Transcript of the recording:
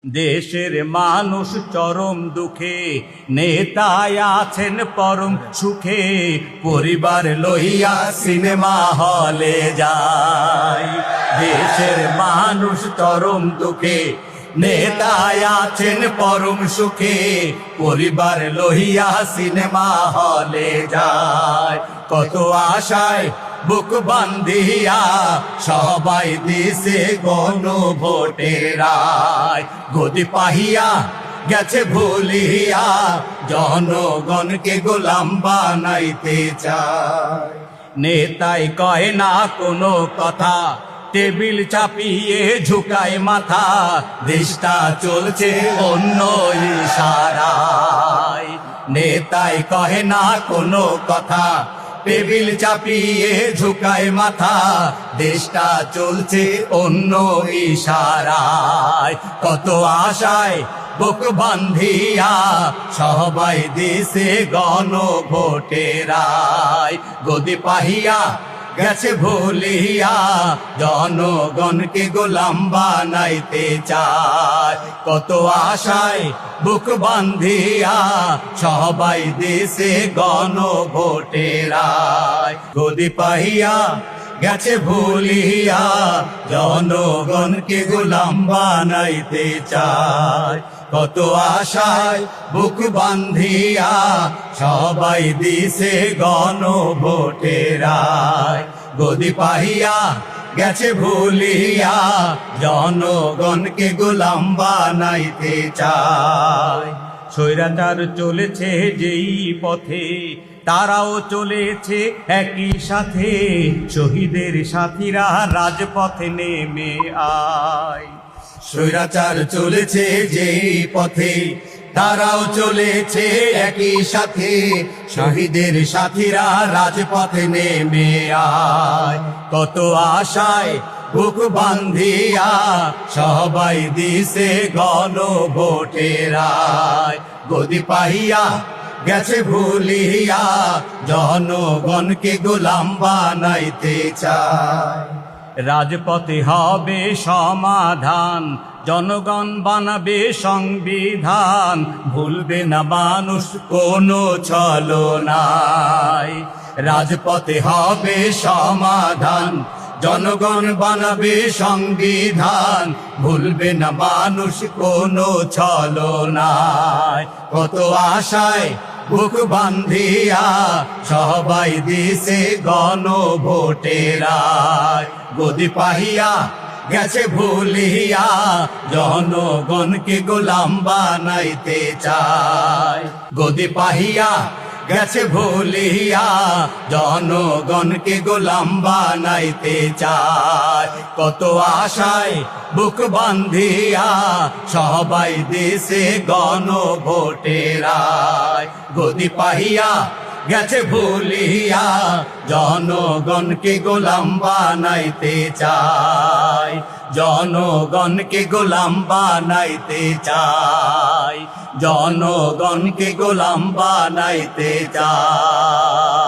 দেশের মানুষ চরম দুঃখে, নেতায় আছেন পরম সুখে, পরিবার লইয়া সিনেমা হলে যায়। দেশের মানুষ চরম দুঃখে, নেতায় আছেন পরম সুখে, পরিবার লইয়া সিনেমা হলে যায়। কত আশায় বুক বান্ধিয়া সবাই দিছে গণভোটের রায়, গদি পাহিয়া গেছে ভুলিয়া জনগণকে গোলাম বানাইতে চায়। নেতাই কয় না কোনো কথা, টেবিল চাপিয়ে ঝুঁকায় মাথা, দেশটা চলছে অন্য ইশারায়। নেতাই কহে না কোনো কথা, টেবিল চাপিয়ে ঝুঁকায় মাথা, দেশটা চলছে অন্য ইশারায়। কত আশায় বুক বান্ধিয়া সবাই দিছে গণভোটের রায়, গদি পাহিয়া গেছে ভুলিয়া জনগণকে গোলাম বানাইতে চায়। কত আশায় বুক বান্ধিয়া সবাই দিছে গণভোটের রায়, গদি পাহিয়া গেছে ভুলিয়া জনগণকে গোলাম বানাইতে চায়। কত আশায় বুক বান্ধিয়া সবাই দিছে গণভোটের রায়, গদি পাহিয়া গেছে ভুলিয়া জনগণকে গোলাম বানাইতে চায়। স্বৈরাচার চলেছে যেই পথে, তারাও চলেছে একই সাথে, শহীদের সাথীরা রাজপথে নেমে আয়। স্বৈরাচার চলেছে যেই পথে, তারাও চলেছে একই সাথে, শহীদের সাথীরা রাজপথে নেমে আয়। কত আশায় বুক বান্ধিয়া সবাই দিছে গণভোটের রায়, গদি পাহিয়া গেছে ভুলিয়া জনগণকে গোলাম বানাইতে চায়। রাজপথে হবে সমাধান, জনগণ বানাবে সংবিধান, ভুলবে না মানুষ কোনো ছলনায়। রাজপথে হবে সমাধান, জনগণ বানাবে সংবিধান, ভুলবে না মানুষ কোনো ছলনায়। কত আশায় বুক বান্ধিয়া সবাই দিছে গণভোটের রায়, গদি পাহিয়া গেছে ভুলিয়া জনগণকে গোলাম বানাইতে চায়। গদি পাহিয়া গেছে ভুলিয়া জনগণকে গোলাম বানাইতে চায়। কত আশায় বুক বান্ধিয়া সবাই দিছে গণভোটের রায়, গদি পাহিয়া গেছে ভুলিয়া জনগণকে গোলাম বানাইতে চায়, জনগণকে গোলাম বানাইতে চায়, জনগণকে গোলাম বানাইতে চায়।